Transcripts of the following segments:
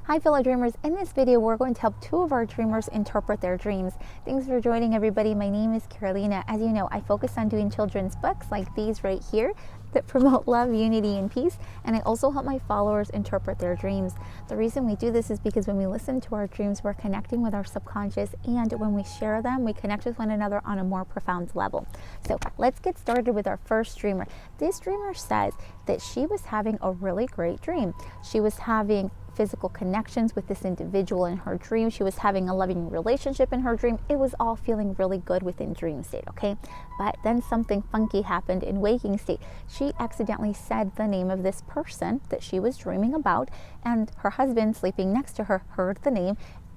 Hi fellow dreamers, in this video we're going to help two of our dreamers interpret their dreams. Thanks for joining everybody. My name is Carolina. As you know, I focus on doing children's books like these right here that promote love, unity, and peace, and I also help my followers interpret their dreams. The reason we do this is because when we listen to our dreams, we're connecting with our subconscious, and when we share them, we connect with one another on a more profound level. So let's get started with our first dreamer. This dreamer says that she was having a really great dream. She was having physical connections with this individual in her dream. She was having a loving relationship in her dream. It was all feeling really good within dream state, okay? But then something funky happened in waking state. She accidentally said the name of this person that she was dreaming about, and her husband sleeping next to her heard the name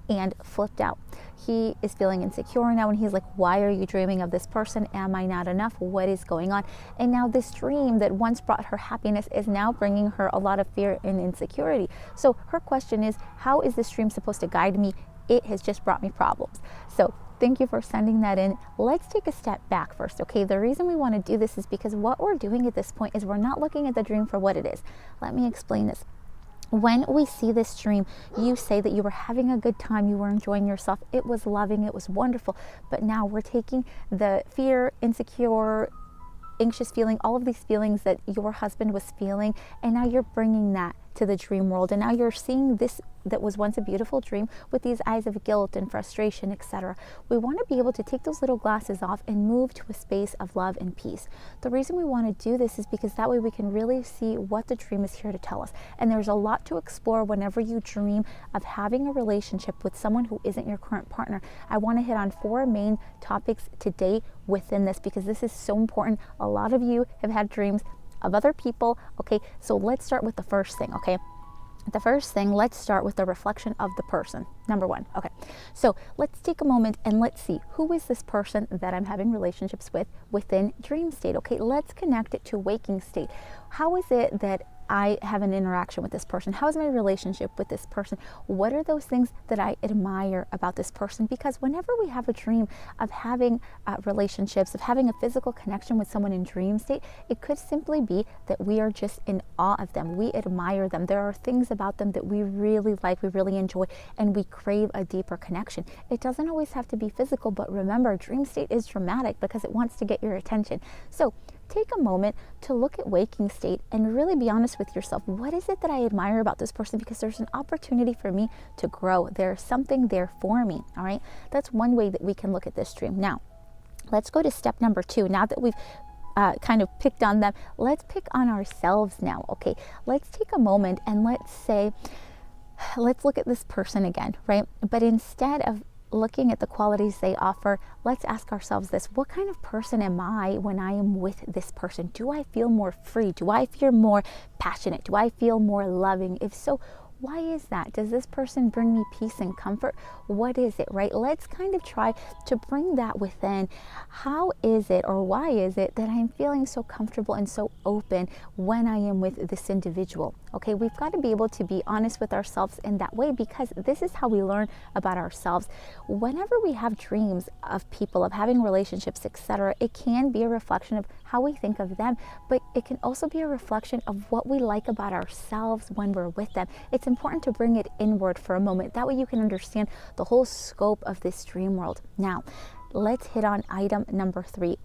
and flipped out. He is feeling insecure now, and he's like, why are you dreaming of this person? Am I not enough? What is going on? And now this dream that once brought her happiness is now bringing her a lot of fear and insecurity. So her question is, how is this dream supposed to guide me? It has just brought me problems. So thank you for sending that in. Let's take a step back first, okay? The reason we want to do this is because what we're doing at this point is we're not looking at the dream for what it is. Let me explain this. When we see this dream, you say that you were having a good time, you were enjoying yourself, it was loving, it was wonderful, but now we're taking the fear, insecure, anxious feeling, all of these feelings that your husband was feeling, and now you're bringing that to the dream world, and now you're seeing this that was once a beautiful dream with these eyes of guilt and frustration, etc. We want to be able to take those little glasses off and move to a space of love and peace. The reason we want to do this is because that way we can really see what the dream is here to tell us. And there's a lot to explore whenever you dream of having a relationship with someone who isn't your current partner. I want to hit on 4 main topics today within this because this is so important. A lot of you have had dreams of other people. Okay, so let's start with the first thing, okay? The first thing, let's start with the reflection of the person. Number 1. Okay, so let's take a moment and let's see, who is this person that I'm having relationships with within dream state? Okay, let's connect it to waking state. How is it that I have an interaction with this person? How is my relationship with this person? What are those things that I admire about this person? Because whenever we have a dream of having relationships, of having a physical connection with someone in dream state, it could simply be that we are just in awe of them. We admire them. There are things about them that we really like, we really enjoy, and we crave a deeper connection. It doesn't always have to be physical, but remember, dream state is dramatic because it wants to get your attention. So take a moment to look at waking state and really be honest with yourself. What is it that I admire about this person? Because there's an opportunity for me to grow. There's something there for me, all right? That's one way that we can look at this dream. Now, let's go to step number 2. Now that we've kind of picked on them, let's pick on ourselves now, okay? Let's take a moment and let's look at this person again, right? But instead of looking at the qualities they offer, let's ask ourselves this: what kind of person am I when I am with this person? Do I feel more free? Do I feel more passionate? Do I feel more loving? If so, why is that? Does this person bring me peace and comfort? What is it, right? Let's kind of try to bring that within. How is it, or why is it that I'm feeling so comfortable and so open when I am with this individual? Okay, we've got to be able to be honest with ourselves in that way, because this is how we learn about ourselves. Whenever we have dreams of people, of having relationships, etc., it can be a reflection of how we think of them, but it can also be a reflection of what we like about ourselves when we're with them. It's important to bring it inward for a moment. That way you can understand the whole scope of this dream world. Now, let's hit on item number 3.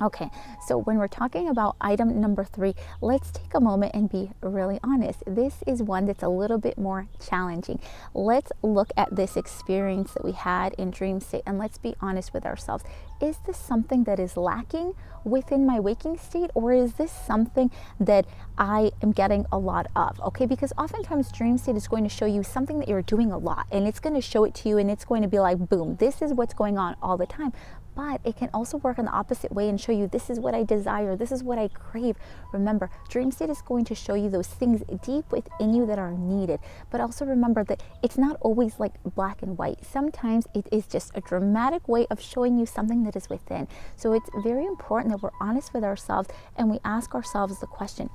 Okay, so when we're talking about item number 3, let's take a moment and be really honest. This is one that's a little bit more challenging. Let's look at this experience that we had in dream state and let's be honest with ourselves. Is this something that is lacking within my waking state, or is this something that I am getting a lot of? Okay, because oftentimes dream state is going to show you something that you're doing a lot, and it's going to show it to you, and it's going to be like, boom, this is what's going on all the time. But it can also work in the opposite way and show you, this is what I desire, this is what I crave. Remember, dream state is going to show you those things deep within you that are needed. But also remember that it's not always like black and white. Sometimes it is just a dramatic way of showing you something that is within. So it's very important that we're honest with ourselves and we ask ourselves the question: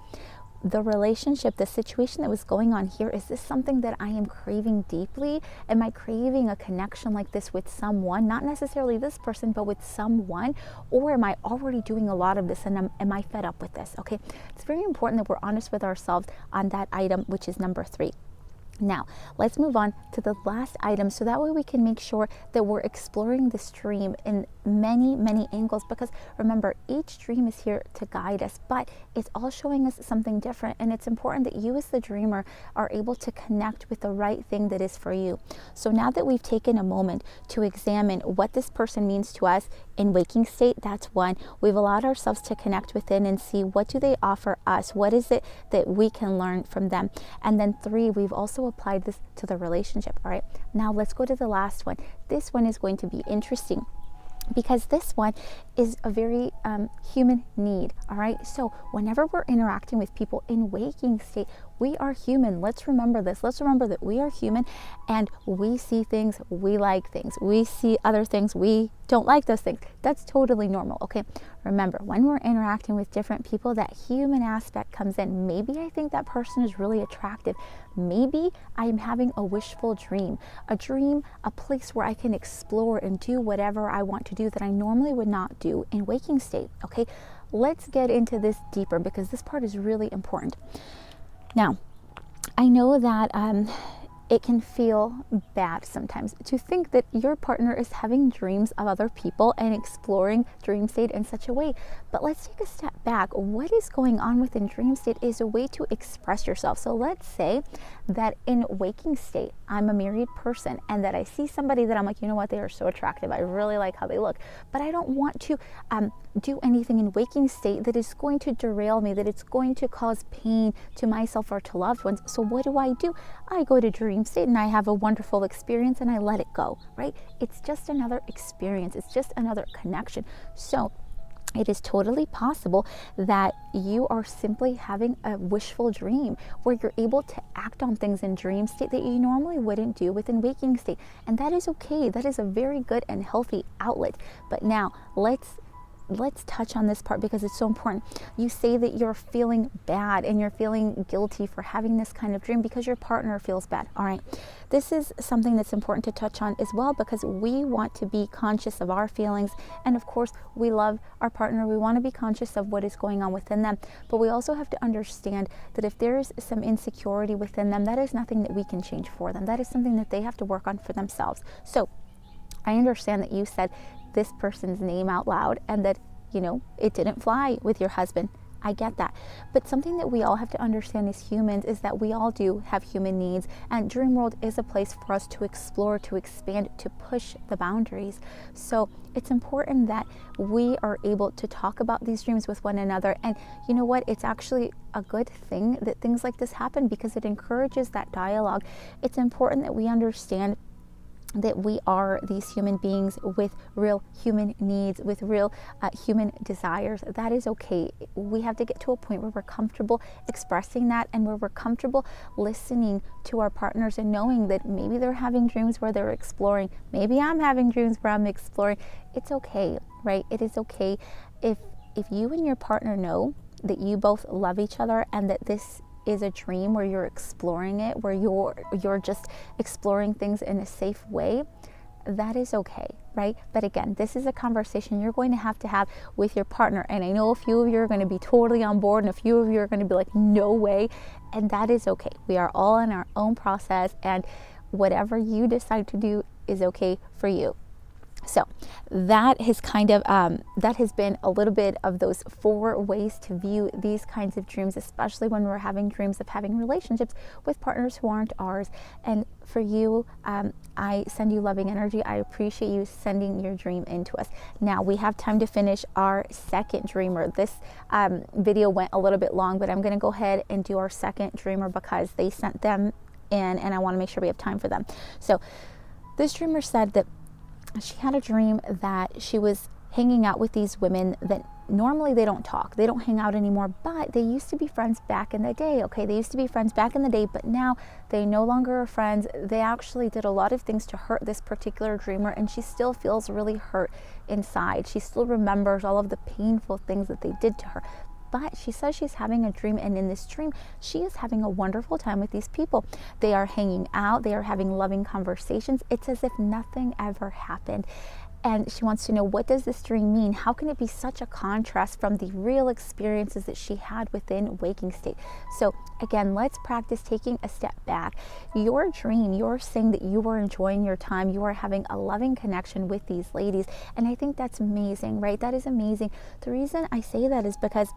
the relationship, the situation that was going on here, is this something that I am craving deeply? Am I craving a connection like this with someone? Not necessarily this person, but with someone? Or am I already doing a lot of this and am I fed up with this? Okay, it's very important that we're honest with ourselves on that item, which is number 3. Now, let's move on to the last item so that way we can make sure that we're exploring this dream in many, many angles, because remember, each dream is here to guide us, but it's all showing us something different, and it's important that you as the dreamer are able to connect with the right thing that is for you. So now that we've taken a moment to examine what this person means to us in waking state, that's one. We've allowed ourselves to connect within and see what do they offer us, what is it that we can learn from them. And then three, we've also applied this to the relationship. All right, now let's go to the last one. This one is going to be interesting because this one is a very human need. All right, so whenever we're interacting with people in waking state, we are human. Let's remember this. Let's remember that we are human, and we see things, we like things, we see other things, we don't like those things. That's totally normal. Okay, remember, when we're interacting with different people, that human aspect comes in. Maybe I think that person is really attractive. Maybe I'm having a wishful dream, a place where I can explore and do whatever I want to do that I normally would not do in waking state. Okay, let's get into this deeper because this part is really important. Now, I know that it can feel bad sometimes to think that your partner is having dreams of other people and exploring dream state in such a way. But let's take a step back. What is going on within dream state is a way to express yourself. So let's say that in waking state, I'm a married person and that I see somebody that I'm like, you know what, they are so attractive. I really like how they look. But I don't want to do anything in waking state that is going to derail me, that it's going to cause pain to myself or to loved ones. So what do? I go to dream state and I have a wonderful experience and I let it go, right? It's just another experience. It's just another connection. So it is totally possible that you are simply having a wishful dream where you're able to act on things in dream state that you normally wouldn't do within waking state. And that is okay. That is a very good and healthy outlet. But now let's touch on this part because it's so important. You say that you're feeling bad and you're feeling guilty for having this kind of dream because your partner feels bad. All right. This is something that's important to touch on as well because we want to be conscious of our feelings. And of course, we love our partner. We want to be conscious of what is going on within them. But we also have to understand that if there is some insecurity within them, that is nothing that we can change for them. That is something that they have to work on for themselves. So I understand that you said this person's name out loud and that, you know, it didn't fly with your husband. I get that. But something that we all have to understand as humans is that we all do have human needs, and Dream World is a place for us to explore, to expand, to push the boundaries. So it's important that we are able to talk about these dreams with one another. And you know what? It's actually a good thing that things like this happen because it encourages that dialogue. It's important that we understand that we are these human beings with real human needs, with real human desires. That is okay. We have to get to a point where we're comfortable expressing that and where we're comfortable listening to our partners and knowing that maybe they're having dreams where they're exploring. Maybe I'm having dreams where I'm exploring. It's okay, right? It is okay if you and your partner know that you both love each other and that this is a dream where you're exploring it, where you're just exploring things in a safe way. That is okay, right? But again, this is a conversation you're going to have with your partner. And I know a few of you are going to be totally on board and a few of you are going to be like, no way. And that is okay. We are all in our own process, and whatever you decide to do is okay for you. So that has that has been a little bit of those 4 ways to view these kinds of dreams, especially when we're having dreams of having relationships with partners who aren't ours. And for you, I send you loving energy. I appreciate you sending your dream into us. Now we have time to finish our second dreamer. This video went a little bit long, but I'm going to go ahead and do our second dreamer because they sent them in and I want to make sure we have time for them. So this dreamer said that she had a dream that she was hanging out with these women that normally they don't talk. They don't hang out anymore, but they used to be friends back in the day. Okay, they used to be friends back in the day, but now they no longer are friends. They actually did a lot of things to hurt this particular dreamer, and she still feels really hurt inside. She still remembers all of the painful things that they did to her. But she says she's having a dream, and in this dream, she is having a wonderful time with these people. They are hanging out. They are having loving conversations. It's as if nothing ever happened. And she wants to know, what does this dream mean? How can it be such a contrast from the real experiences that she had within waking state? So again, let's practice taking a step back. Your dream, you're saying that you are enjoying your time, you are having a loving connection with these ladies, and I think that's amazing, right? That is amazing. The reason I say that is because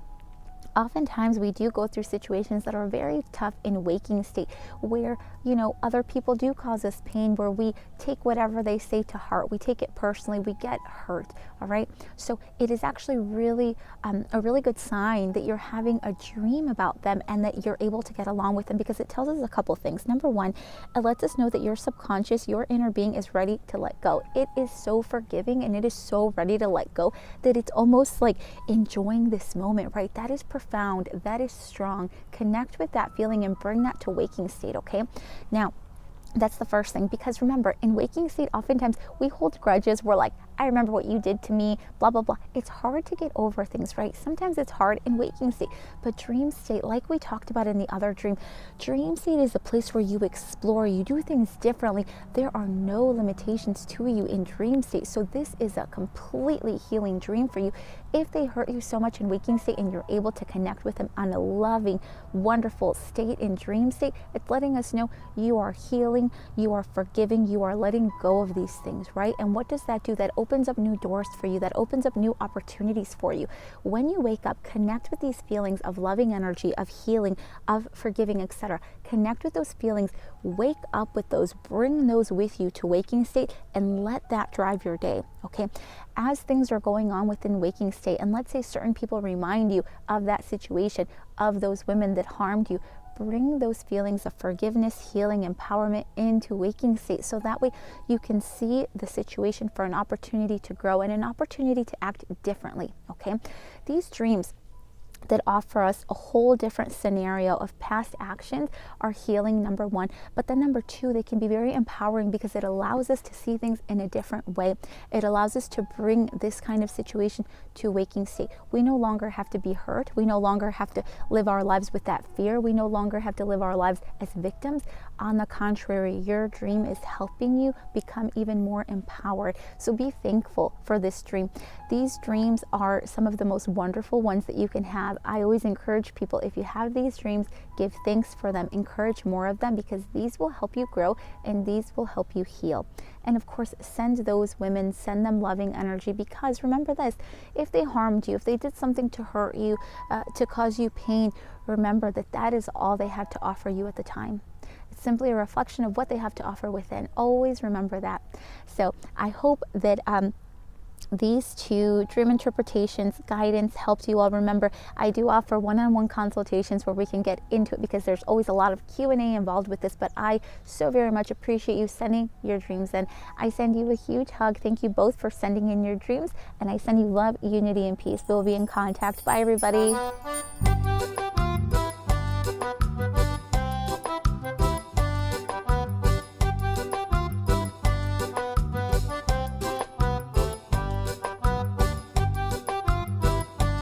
oftentimes we do go through situations that are very tough in waking state, where, you know, other people do cause us pain, where we take whatever they say to heart, we take it personally, we get hurt. All right, so it is actually really a really good sign that you're having a dream about them and that you're able to get along with them, because it tells us a couple things. Number one, it lets us know that your subconscious, your inner being, is ready to let go. It is so forgiving and it is so ready to let go that it's almost like enjoying this moment, right? That is profound, that is strong. Connect with that feeling and bring that to waking state. Okay, now that's the first thing, because remember, in waking state, oftentimes we hold grudges. We're like, I remember what you did to me, blah, blah, blah. It's hard to get over things, right? Sometimes it's hard in waking state, but dream state, like we talked about in the other dream state is a place where you explore, you do things differently. There are no limitations to you in dream state. So this is a completely healing dream for you. If they hurt you so much in waking state and you're able to connect with them on a loving, wonderful state in dream state, it's letting us know you are healing, you are forgiving, you are letting go of these things, right? And what does that do? That opens up new doors for you, that opens up new opportunities for you. When you wake up, connect with these feelings of loving energy, of healing, of forgiving, etc. Connect with those feelings, wake up with those, bring those with you to waking state, and let that drive your day. Okay, as things are going on within waking state, and let's say certain people remind you of that situation, of those women that harmed you, bring those feelings of forgiveness, healing, empowerment into waking state, so that way you can see the situation for an opportunity to grow and an opportunity to act differently. Okay, these dreams that offer us a whole different scenario of past actions are healing, number one. But then number two, they can be very empowering, because it allows us to see things in a different way. It allows us to bring this kind of situation to waking state. We no longer have to be hurt. We no longer have to live our lives with that fear. We no longer have to live our lives as victims. On the contrary, your dream is helping you become even more empowered. So be thankful for this dream. These dreams are some of the most wonderful ones that you can have. I always encourage people, if you have these dreams, give thanks for them, encourage more of them, because these will help you grow and these will help you heal. And of course, send those women, send them loving energy, because remember this, if they harmed you, if they did something to hurt you, to cause you pain, remember that that is all they had to offer you at the time. It's simply a reflection of what they have to offer within. Always remember that. So I hope that these two dream interpretations guidance helped you all. Remember, I do offer one-on-one consultations where we can get into it, because there's always a lot of Q&A involved with this, but I so very much appreciate you sending your dreams in. I send you a huge hug. Thank you both for sending in your dreams, and I send you love, unity, and peace. We'll be in contact. Bye, everybody.